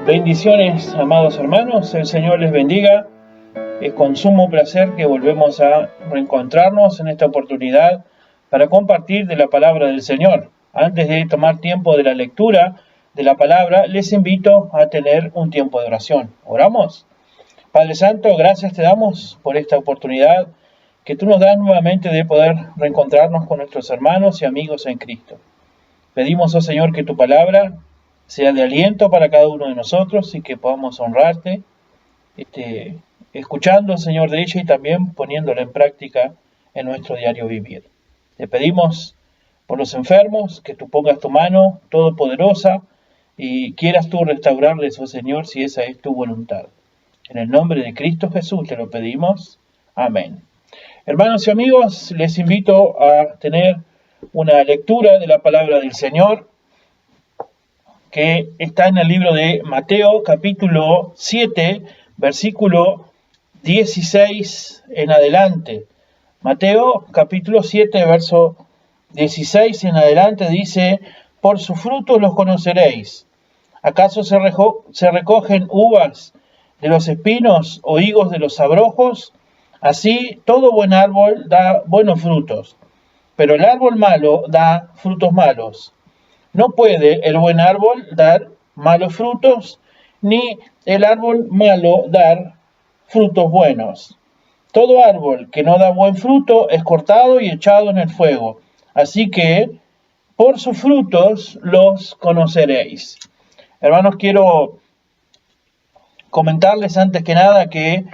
Bendiciones, amados hermanos, el Señor les bendiga. Es con sumo placer que volvemos a reencontrarnos en esta oportunidad para compartir de la palabra del Señor. Antes de tomar tiempo de la lectura de la palabra, les invito a tener un tiempo de oración. ¿Oramos? Padre Santo, gracias te damos por esta oportunidad que tú nos das nuevamente de poder reencontrarnos con nuestros hermanos y amigos en Cristo. Pedimos, oh Señor, que tu palabra sea de aliento para cada uno de nosotros y que podamos honrarte, escuchando, Señor, de ella y también poniéndola en práctica en nuestro diario vivir. Te pedimos por los enfermos, que tú pongas tu mano todopoderosa y quieras tú restaurarles, oh Señor, si esa es tu voluntad. En el nombre de Cristo Jesús te lo pedimos. Amén. Hermanos y amigos, les invito a tener una lectura de la palabra del Señor que está en el libro de Mateo, capítulo 7, versículo 16 en adelante. Mateo, capítulo 7, verso 16 en adelante dice: por sus frutos los conoceréis. ¿Acaso se recogen uvas de los espinos o higos de los abrojos? Así todo buen árbol da buenos frutos, pero el árbol malo da frutos malos. No puede el buen árbol dar malos frutos, ni el árbol malo dar frutos buenos. Todo árbol que no da buen fruto es cortado y echado en el fuego. Así que por sus frutos los conoceréis. Hermanos, quiero comentarles antes que nada que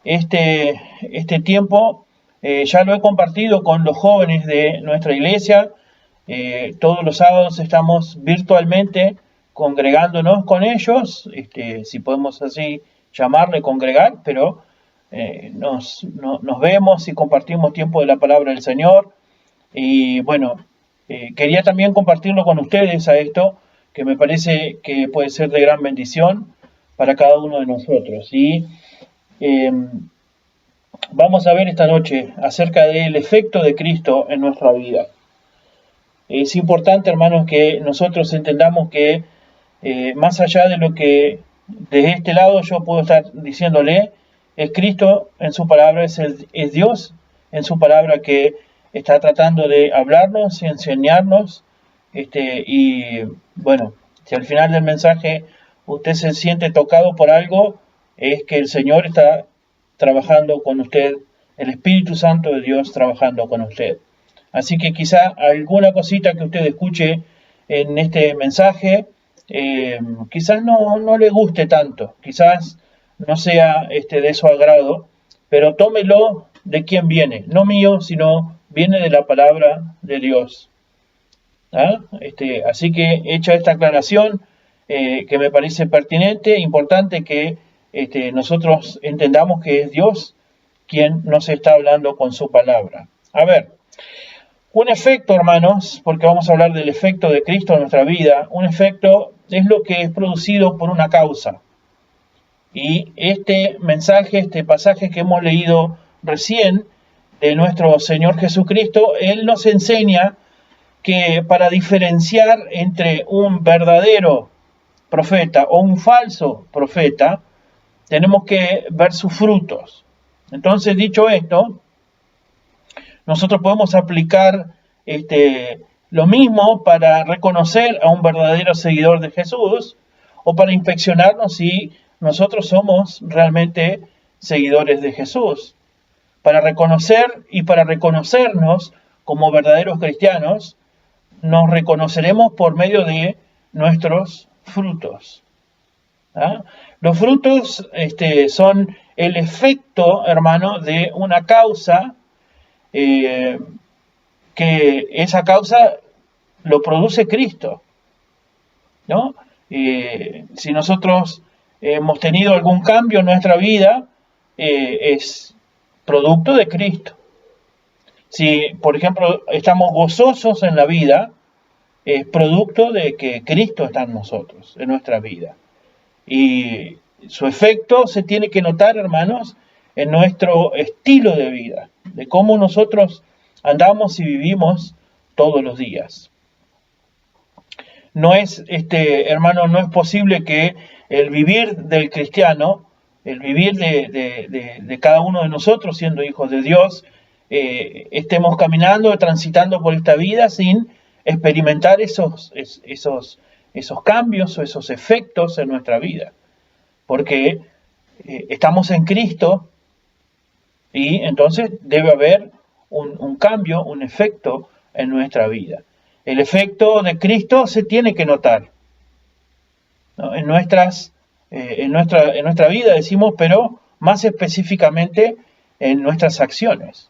este tiempo ya lo he compartido con los jóvenes de nuestra iglesia. Todos los sábados estamos virtualmente congregándonos con ellos, si podemos así llamarle congregar, pero nos vemos y compartimos tiempo de la palabra del Señor. Y bueno, quería también compartirlo con ustedes a esto, que me parece que puede ser de gran bendición para cada uno de nosotros. Y vamos a ver esta noche acerca del efecto de Cristo en nuestra vida. Es importante, hermanos, que nosotros entendamos que más allá de lo que de este lado yo puedo estar diciéndole, es Cristo en su palabra, es Dios en su palabra que está tratando de hablarnos y enseñarnos. Y bueno, si al final del mensaje usted se siente tocado por algo, es que el Señor está trabajando con usted, el Espíritu Santo de Dios trabajando con usted. Así que quizá alguna cosita que usted escuche en este mensaje, quizás no le guste tanto, quizás no sea de su agrado, pero tómelo de quien viene, no mío, sino viene de la palabra de Dios. Así que hecha esta aclaración, que me parece pertinente, importante que nosotros entendamos que es Dios quien nos está hablando con su palabra. A ver, un efecto, hermanos, porque vamos a hablar del efecto de Cristo en nuestra vida. Un efecto es lo que es producido por una causa. Y este mensaje, este pasaje que hemos leído recién de nuestro Señor Jesucristo, Él nos enseña que para diferenciar entre un verdadero profeta o un falso profeta, tenemos que ver sus frutos. Entonces, dicho esto, nosotros podemos aplicar lo mismo para reconocer a un verdadero seguidor de Jesús o para inspeccionarnos si nosotros somos realmente seguidores de Jesús. Para reconocer y para reconocernos como verdaderos cristianos, nos reconoceremos por medio de nuestros frutos. Los frutos son el efecto, hermano, de una causa, que esa causa lo produce Cristo, ¿no? Si nosotros hemos tenido algún cambio en nuestra vida, es producto de Cristo. Si, por ejemplo, estamos gozosos en la vida, es producto de que Cristo está en nosotros, en nuestra vida. Y su efecto se tiene que notar, hermanos, en nuestro estilo de vida, de cómo nosotros andamos y vivimos todos los días. no es, hermano, no es posible que el vivir del cristiano, el vivir de cada uno de nosotros siendo hijos de Dios, estemos caminando, transitando por esta vida sin experimentar esos cambios o esos efectos en nuestra vida. Porque estamos en Cristo y entonces debe haber un cambio, un efecto en nuestra vida. El efecto de Cristo se tiene que notar, ¿no? En nuestra vida, decimos, pero más específicamente en nuestras acciones.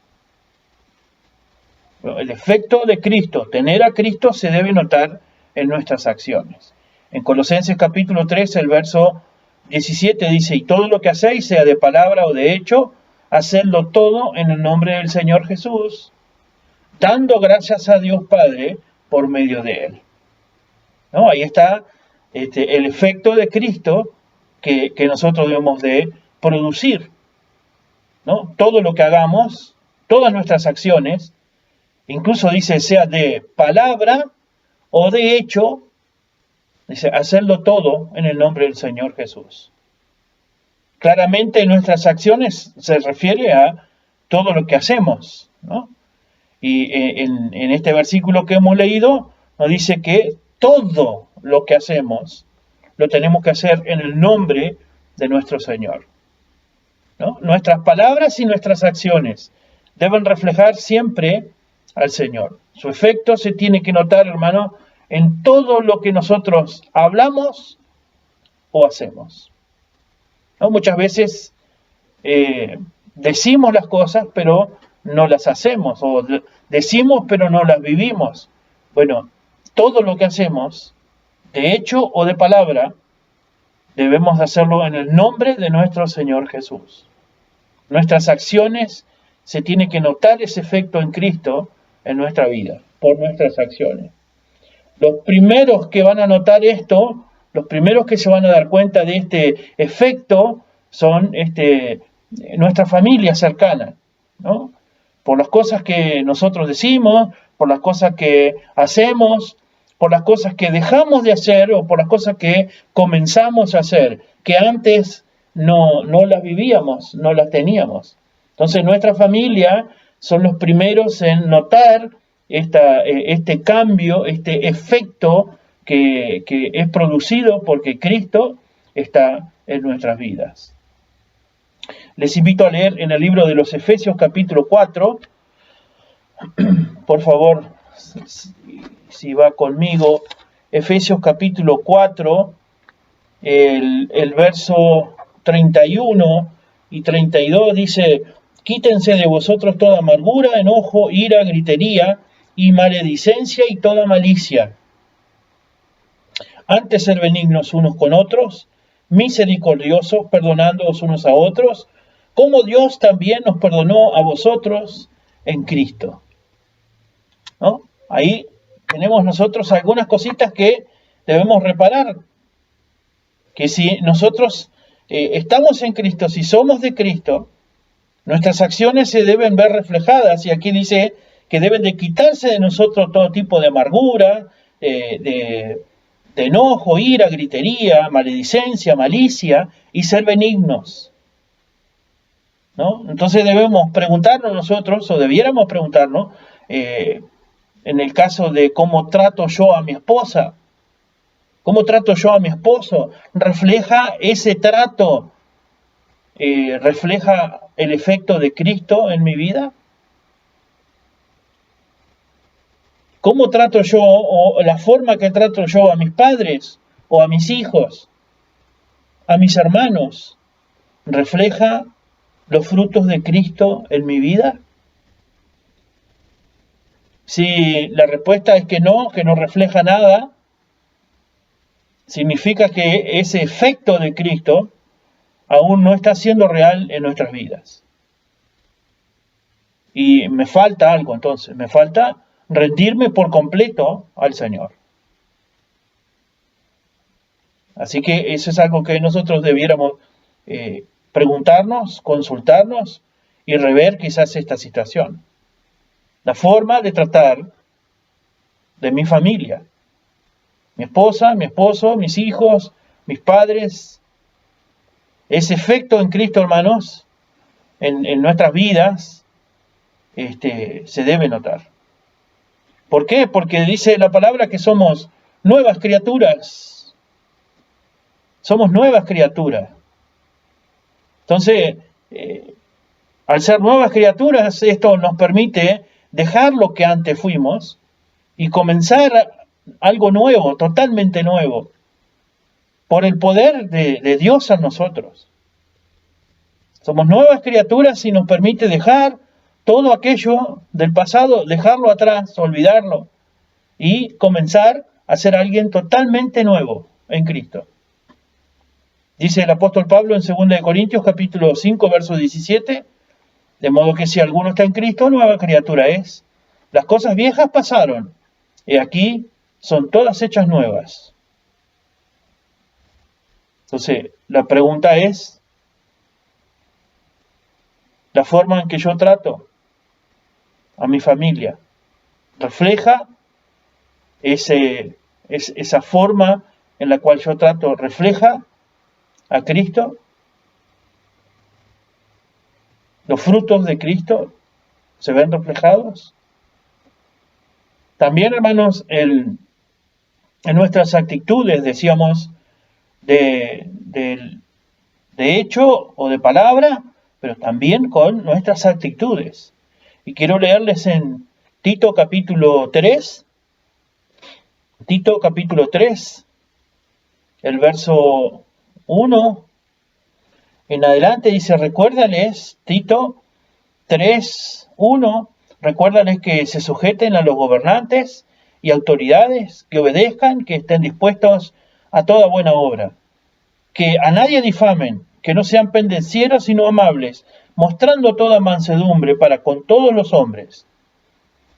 El efecto de Cristo, tener a Cristo, se debe notar en nuestras acciones. En Colosenses capítulo 3, el verso 17 dice: y todo lo que hacéis, sea de palabra o de hecho, hacedlo todo en el nombre del Señor Jesús, dando gracias a Dios Padre por medio de Él. ¿No? Ahí está el efecto de Cristo que nosotros debemos de producir, ¿no? Todo lo que hagamos, todas nuestras acciones, incluso dice sea de palabra o de hecho, dice hacerlo todo en el nombre del Señor Jesús. Claramente nuestras acciones se refiere a todo lo que hacemos, ¿no? Y en este versículo que hemos leído nos dice que todo lo que hacemos lo tenemos que hacer en el nombre de nuestro Señor, ¿no? Nuestras palabras y nuestras acciones deben reflejar siempre al Señor. Su efecto se tiene que notar, hermano, en todo lo que nosotros hablamos o hacemos, ¿no? Muchas veces decimos las cosas, pero no las hacemos, o decimos, pero no las vivimos. Bueno, todo lo que hacemos, de hecho o de palabra, debemos hacerlo en el nombre de nuestro Señor Jesús. Nuestras acciones, se tiene que notar ese efecto en Cristo en nuestra vida, por nuestras acciones. Los primeros que van a notar esto, los primeros que se van a dar cuenta de este efecto, son nuestra familia cercana, ¿no? Por las cosas que nosotros decimos, por las cosas que hacemos, por las cosas que dejamos de hacer o por las cosas que comenzamos a hacer, que antes no las vivíamos, no las teníamos. Entonces nuestra familia son los primeros en notar este cambio, este efecto que es producido porque Cristo está en nuestras vidas. Les invito a leer en el libro de los Efesios capítulo 4, por favor, si va conmigo, Efesios capítulo 4, el verso 31 y 32 dice: quítense de vosotros toda amargura, enojo, ira, gritería y maledicencia y toda malicia. Antes ser benignos unos con otros, misericordiosos, perdonándoos unos a otros, como Dios también nos perdonó a vosotros en Cristo, ¿no? Ahí tenemos nosotros algunas cositas que debemos reparar, que si nosotros estamos en Cristo, si somos de Cristo, nuestras acciones se deben ver reflejadas, y aquí dice que deben de quitarse de nosotros todo tipo de amargura, de enojo, ira, gritería, maledicencia, malicia, y ser benignos, ¿no? Entonces debemos preguntarnos nosotros, o debiéramos preguntarnos, en el caso de cómo trato yo a mi esposa, cómo trato yo a mi esposo, ¿refleja ese trato, refleja el efecto de Cristo en mi vida? ¿Cómo trato yo, o la forma que trato yo a mis padres, o a mis hijos, a mis hermanos, refleja los frutos de Cristo en mi vida? Si la respuesta es que no refleja nada, significa que ese efecto de Cristo aún no está siendo real en nuestras vidas. Y me falta algo entonces, me falta rendirme por completo al Señor. Así que eso es algo que nosotros debiéramos preguntarnos, consultarnos y rever quizás esta situación. La forma de tratar de mi familia, Mi esposa, mi esposo, mis hijos, mis padres. Ese efecto en Cristo, hermanos, en nuestras vidas, se debe notar. ¿Por qué? Porque dice la palabra que somos nuevas criaturas. Somos nuevas criaturas. Entonces, al ser nuevas criaturas, esto nos permite dejar lo que antes fuimos y comenzar algo nuevo, totalmente nuevo, por el poder de Dios en nosotros. Somos nuevas criaturas y nos permite dejar todo aquello del pasado, dejarlo atrás, olvidarlo y comenzar a ser alguien totalmente nuevo en Cristo. Dice el apóstol Pablo en 2 Corintios capítulo 5, verso 17, de modo que si alguno está en Cristo, nueva criatura es. Las cosas viejas pasaron, y aquí son todas hechas nuevas. Entonces, la pregunta es, ¿la forma en que yo trato a mi familia refleja esa forma en la cual yo trato, refleja a Cristo? ¿Los frutos de Cristo se ven reflejados? También, hermanos, en nuestras actitudes, decíamos, de hecho o de palabra, pero también con nuestras actitudes. Y quiero leerles en Tito capítulo 3, el verso 1 en adelante dice, recuérdales, Tito 3, 1, recuérdales que se sujeten a los gobernantes y autoridades, que obedezcan, que estén dispuestos a toda buena obra, que a nadie difamen, que no sean pendencieros sino amables, mostrando toda mansedumbre para con todos los hombres.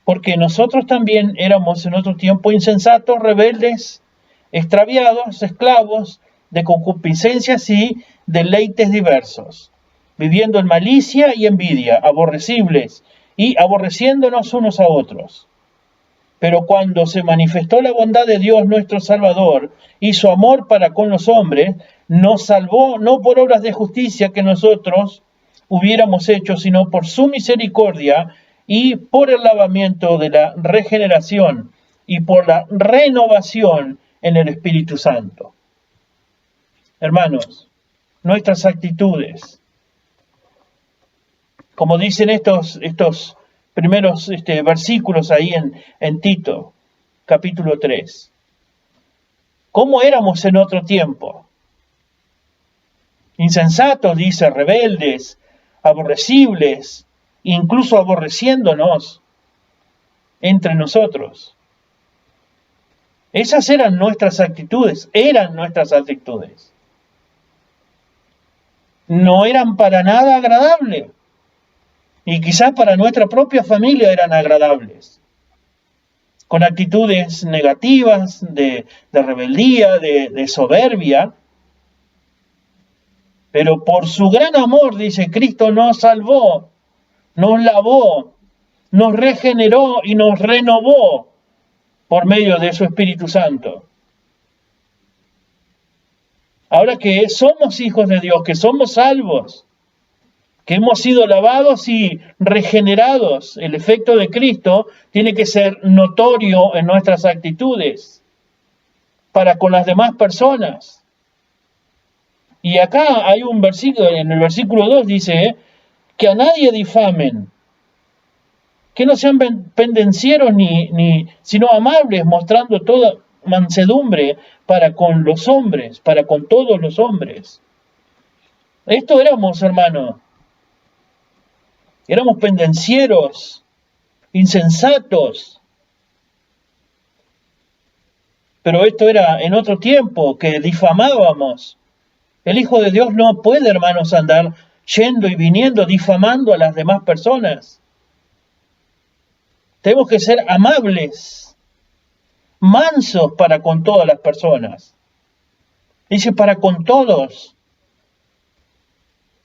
Porque nosotros también éramos en otro tiempo insensatos, rebeldes, extraviados, esclavos de concupiscencias y deleites diversos, viviendo en malicia y envidia, aborrecibles y aborreciéndonos unos a otros. Pero cuando se manifestó la bondad de Dios nuestro Salvador y su amor para con los hombres, nos salvó no por obras de justicia que nosotros hubiéramos hecho, sino por su misericordia y por el lavamiento de la regeneración y por la renovación en el Espíritu Santo. Hermanos, nuestras actitudes, como dicen estos primeros versículos ahí en Tito, capítulo 3. ¿Cómo éramos en otro tiempo? Insensatos, dice, rebeldes, aborrecibles, incluso aborreciéndonos entre nosotros. Esas eran nuestras actitudes, No eran para nada agradables. Y quizás para nuestra propia familia eran agradables. Con actitudes negativas, de rebeldía, de soberbia. Pero por su gran amor, dice, Cristo nos salvó, nos lavó, nos regeneró y nos renovó por medio de su Espíritu Santo. Ahora que somos hijos de Dios, que somos salvos, que hemos sido lavados y regenerados, el efecto de Cristo tiene que ser notorio en nuestras actitudes para con las demás personas. Y acá hay un versículo, en el versículo 2 dice, que a nadie difamen, que no sean pendencieros sino amables, mostrando toda mansedumbre para con los hombres, para con todos los hombres. Esto éramos, hermanos. Éramos pendencieros, insensatos. Pero esto era en otro tiempo, que difamábamos. El Hijo de Dios no puede, hermanos, andar yendo y viniendo, difamando a las demás personas. Tenemos que ser amables, mansos para con todas las personas. Dice para con todos.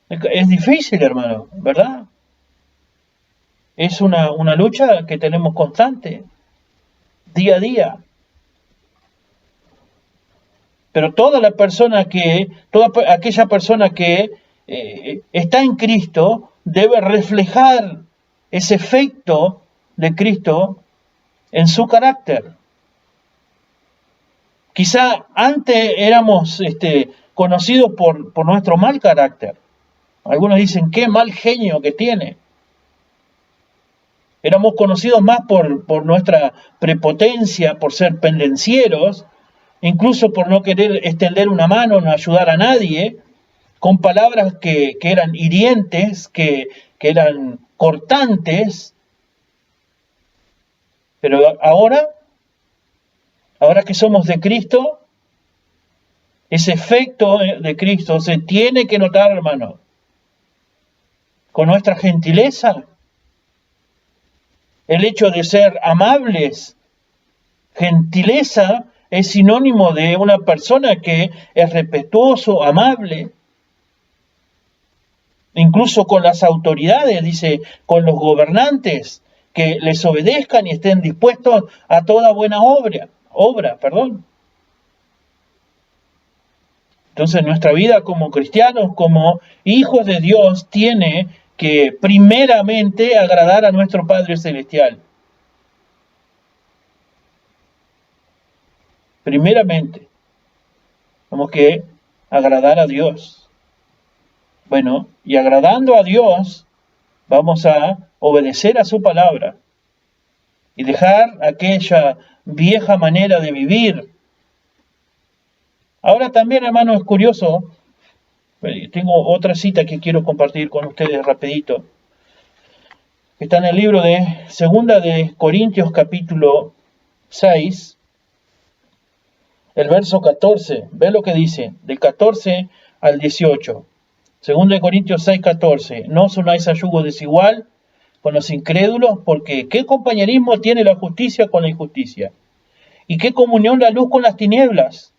Es difícil, hermano, ¿verdad? Es una lucha que tenemos constante, día a día. Pero toda aquella persona que está en Cristo debe reflejar ese efecto de Cristo en su carácter. Quizá antes éramos conocidos por nuestro mal carácter. Algunos dicen, qué mal genio que tiene. Éramos conocidos más por nuestra prepotencia, por ser pendencieros, incluso por no querer extender una mano, no ayudar a nadie, con palabras que eran hirientes, que eran cortantes. Pero ahora que somos de Cristo, ese efecto de Cristo se tiene que notar, hermano, con nuestra gentileza, el hecho de ser amables. Gentileza es sinónimo de una persona que es respetuoso, amable, incluso con las autoridades, dice, con los gobernantes, que les obedezcan y estén dispuestos a toda buena obra. Entonces nuestra vida como cristianos, como hijos de Dios, tiene que primeramente agradar a nuestro Padre Celestial. Primeramente, tenemos que agradar a Dios. Bueno, y agradando a Dios, vamos a obedecer a su palabra y dejar aquella vieja manera de vivir. Ahora también, hermano, es curioso, tengo otra cita que quiero compartir con ustedes rapidito. Está en el libro de 2 de Corintios capítulo 6, el verso 14. Ve lo que dice, del 14 al 18. 2 de Corintios 6, 14. No os unáis a yugo desigual con los incrédulos, porque ¿qué compañerismo tiene la justicia con la injusticia? ¿Y qué comunión la luz con las tinieblas?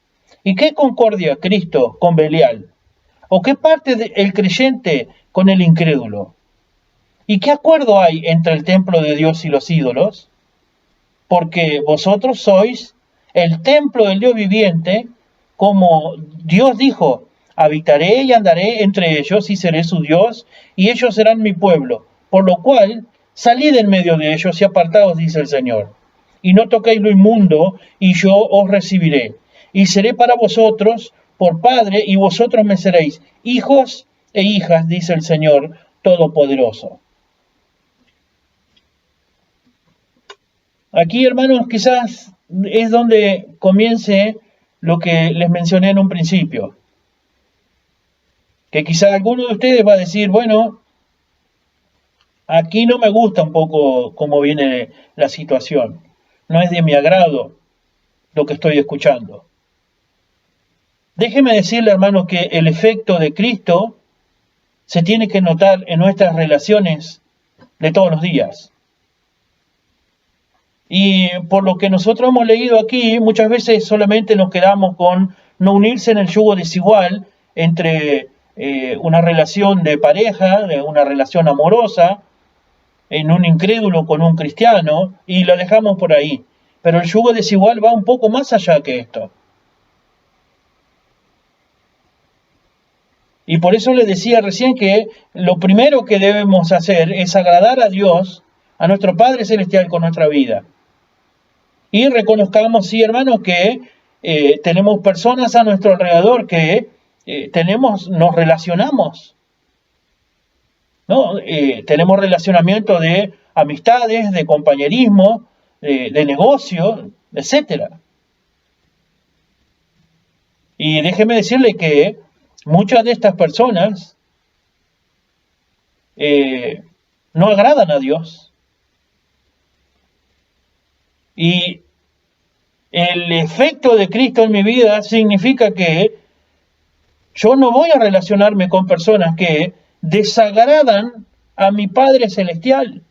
¿Y qué concordia Cristo con Belial? ¿O qué parte el creyente con el incrédulo? ¿Y qué acuerdo hay entre el templo de Dios y los ídolos? Porque vosotros sois el templo del Dios viviente, como Dios dijo, habitaré y andaré entre ellos y seré su Dios, y ellos serán mi pueblo. Por lo cual, salid en medio de ellos y apartaos, dice el Señor. Y no toquéis lo inmundo, y yo os recibiré. Y seré para vosotros por Padre, y vosotros me seréis hijos e hijas, dice el Señor Todopoderoso. Aquí, hermanos, quizás es donde comience lo que les mencioné en un principio. Que quizás alguno de ustedes va a decir, bueno, aquí no me gusta un poco cómo viene la situación. No es de mi agrado lo que estoy escuchando. Déjeme decirle, hermano, que el efecto de Cristo se tiene que notar en nuestras relaciones de todos los días. Y por lo que nosotros hemos leído aquí, muchas veces solamente nos quedamos con no unirse en el yugo desigual entre una relación de pareja, de una relación amorosa, en un incrédulo con un cristiano, y lo dejamos por ahí. Pero el yugo desigual va un poco más allá que esto. Y por eso les decía recién que lo primero que debemos hacer es agradar a Dios, a nuestro Padre Celestial con nuestra vida. Y reconozcamos, sí, hermanos, que tenemos personas a nuestro alrededor que nos relacionamos, ¿no? Tenemos relacionamiento de amistades, de compañerismo, de negocio, etc. Y déjeme decirle que muchas de estas personas no agradan a Dios. Y el efecto de Cristo en mi vida significa que yo no voy a relacionarme con personas que desagradan a mi Padre Celestial.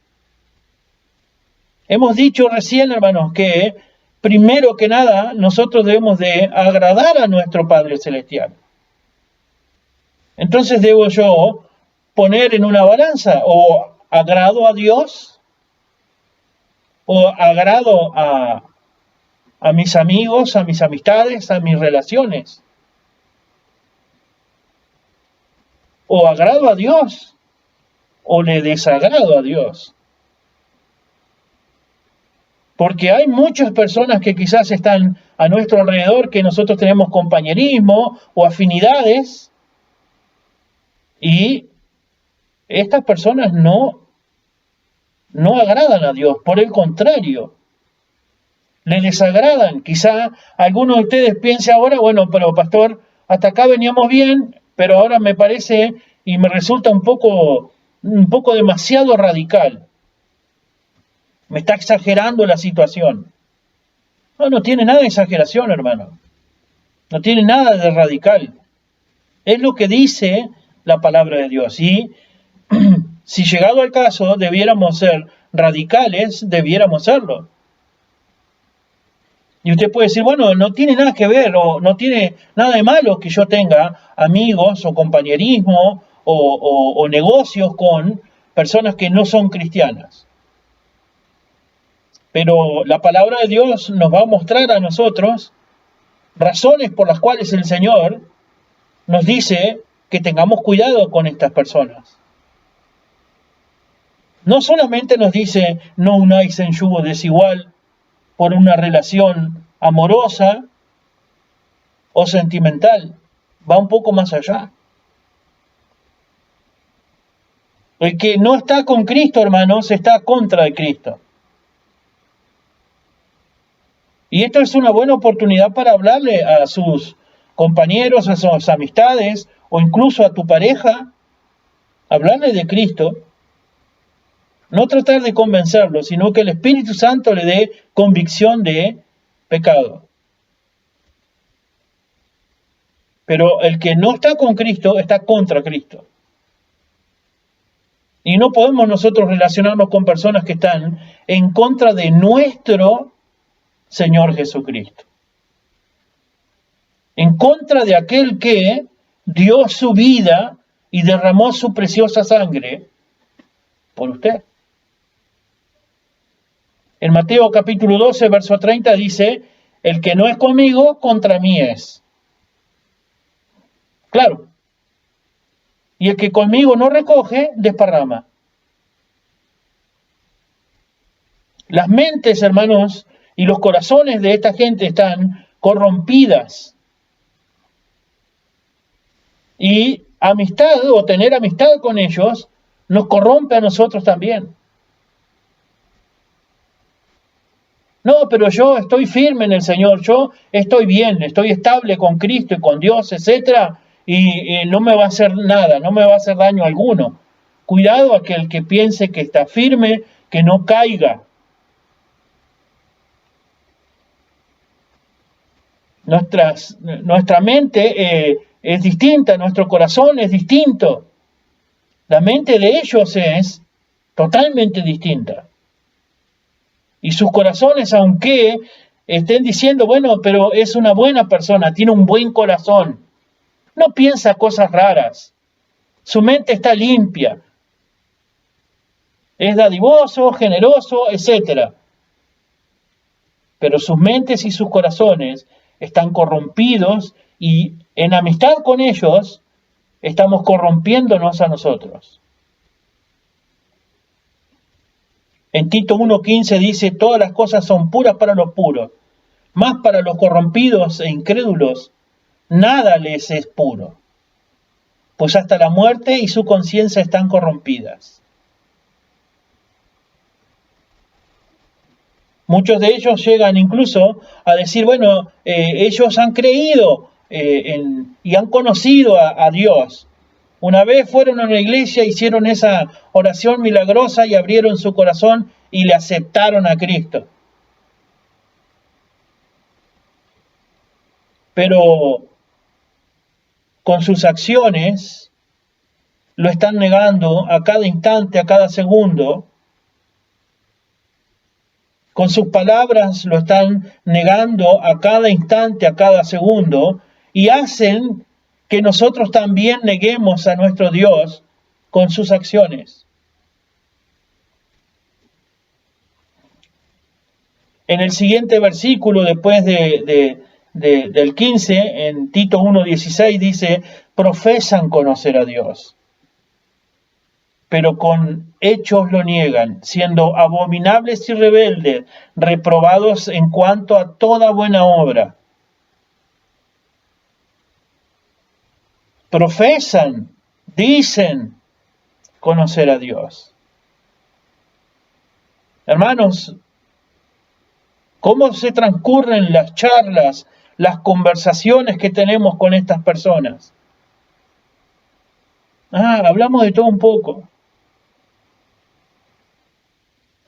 Hemos dicho recién, hermanos, que primero que nada nosotros debemos de agradar a nuestro Padre Celestial. Entonces debo yo poner en una balanza, o agrado a Dios, o agrado a a mis amigos, a mis amistades, a mis relaciones? ¿O agrado a Dios o le desagrado a Dios? Porque hay muchas personas que quizás están a nuestro alrededor, que nosotros tenemos compañerismo o afinidades, y estas personas no agradan a Dios, por el contrario, le desagradan. Quizá alguno de ustedes piense ahora, bueno, pero pastor, hasta acá veníamos bien, pero ahora me parece y me resulta un poco demasiado radical. Me está exagerando la situación. No tiene nada de exageración, hermano. No tiene nada de radical. Es lo que dice la palabra de Dios. Y si llegado al caso debiéramos ser radicales, debiéramos serlo. Y usted puede decir, bueno, no tiene nada que ver, o no tiene nada de malo que yo tenga amigos o compañerismo o negocios con personas que no son cristianas. Pero la palabra de Dios nos va a mostrar a nosotros razones por las cuales el Señor nos dice que tengamos cuidado con estas personas. No solamente nos dice no unáis en yugo desigual por una relación amorosa o sentimental, va un poco más allá. El que no está con Cristo, hermanos, está contra de Cristo. Y esto es una buena oportunidad para hablarle a sus compañeros, a sus amistades, o incluso a tu pareja, hablarle de Cristo. No tratar de convencerlo, sino que el Espíritu Santo le dé convicción de pecado. Pero el que no está con Cristo está contra Cristo. Y no podemos nosotros relacionarnos con personas que están en contra de nuestro Señor Jesucristo. En contra de aquel que dio su vida y derramó su preciosa sangre por usted. En Mateo capítulo 12, verso 30 dice, el que no es conmigo, contra mí es. Claro. Y el que conmigo no recoge, desparrama. Las mentes, hermanos, y los corazones de esta gente están corrompidas. Y amistad o tener amistad con ellos nos corrompe a nosotros también. No, pero yo estoy firme en el Señor, yo estoy bien, estoy estable con Cristo y con Dios, etcétera, y no me va a hacer nada, no me va a hacer daño alguno. Cuidado aquel que piense que está firme, que no caiga. Nuestra mente es distinta, nuestro corazón es distinto. La mente de ellos es totalmente distinta. Y sus corazones, aunque estén diciendo, bueno, pero es una buena persona, tiene un buen corazón, no piensa cosas raras, su mente está limpia, es dadivoso, generoso, etc. Pero sus mentes y sus corazones están corrompidos y en amistad con ellos estamos corrompiéndonos a nosotros. En Tito 1:15 dice, todas las cosas son puras para los puros, mas para los corrompidos e incrédulos, nada les es puro, pues hasta la muerte y su conciencia están corrompidas. Muchos de ellos llegan incluso a decir, bueno, ellos han creído y han conocido a Dios. Una vez fueron a una iglesia, hicieron esa oración milagrosa y abrieron su corazón y le aceptaron a Cristo. Pero con sus acciones lo están negando a cada instante, a cada segundo. Con sus palabras lo están negando a cada instante, a cada segundo, y hacen que nosotros también neguemos a nuestro Dios con sus acciones. En el siguiente versículo, después del 15, en Tito 1:16 dice, profesan conocer a Dios, pero con hechos lo niegan, siendo abominables y rebeldes, reprobados en cuanto a toda buena obra. Profesan, dicen conocer a Dios. Hermanos, ¿cómo se transcurren las charlas, las conversaciones que tenemos con estas personas? Hablamos de todo un poco.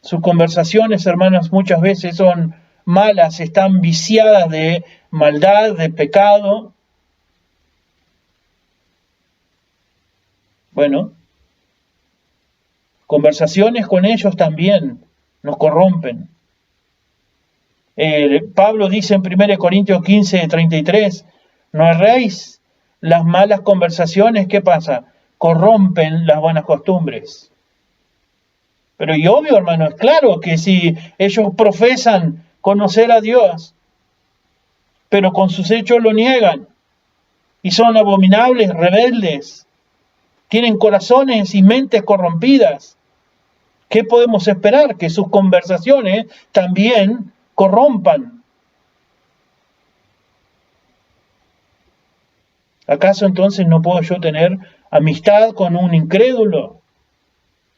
Sus conversaciones, hermanos, muchas veces son malas, están viciadas de maldad, de pecado. Bueno, conversaciones con ellos también nos corrompen. Pablo dice en 1 Corintios 15:33, no erréis, las malas conversaciones, ¿qué pasa? Corrompen las buenas costumbres. Pero y obvio, hermano, es claro que si ellos profesan conocer a Dios, pero con sus hechos lo niegan, y son abominables, rebeldes, tienen corazones y mentes corrompidas, ¿qué podemos esperar? Que sus conversaciones también corrompan. ¿Acaso entonces no puedo yo tener amistad con un incrédulo?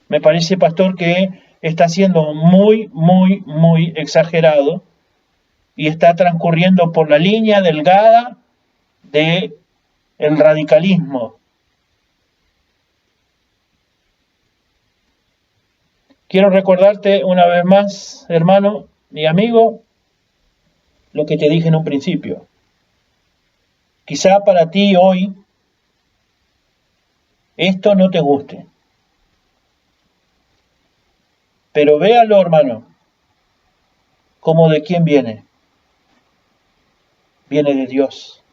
Me parece, pastor, que está siendo muy, muy, muy exagerado y está transcurriendo por la línea delgada del radicalismo. Quiero recordarte una vez más, hermano y amigo, lo que te dije en un principio. Quizá para ti hoy esto no te guste. Pero véalo, hermano, como de quién viene. Viene de Dios.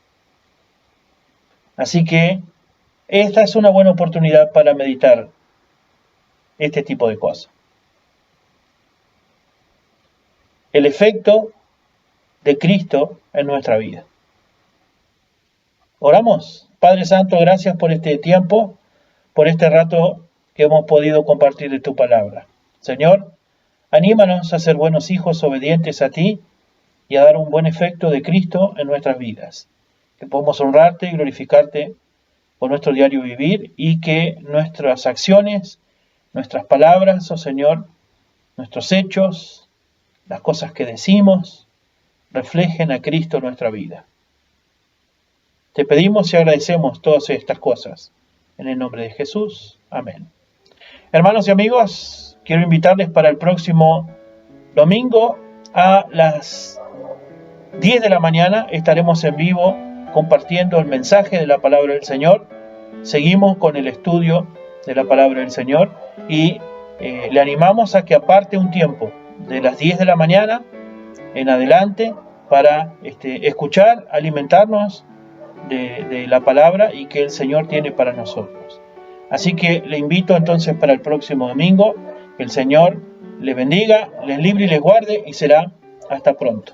Así que esta es una buena oportunidad para meditar este tipo de cosas. El efecto de Cristo en nuestra vida. Oramos. Padre Santo, gracias por este tiempo, por este rato que hemos podido compartir de tu palabra. Señor, anímanos a ser buenos hijos obedientes a ti y a dar un buen efecto de Cristo en nuestras vidas. Que podamos honrarte y glorificarte por nuestro diario vivir y que nuestras acciones, nuestras palabras, oh Señor, nuestros hechos, las cosas que decimos, reflejen a Cristo en nuestra vida. Te pedimos y agradecemos todas estas cosas. En el nombre de Jesús. Amén. Hermanos y amigos, quiero invitarles para el próximo domingo a las 10 de la mañana. Estaremos en vivo compartiendo el mensaje de la palabra del Señor. Seguimos con el estudio de la palabra del Señor y le animamos a que aparte un tiempo de las 10 de la mañana en adelante para escuchar, alimentarnos de la palabra y que el Señor tiene para nosotros. Así que le invito entonces para el próximo domingo. Que el Señor les bendiga, les libre y les guarde y será hasta pronto.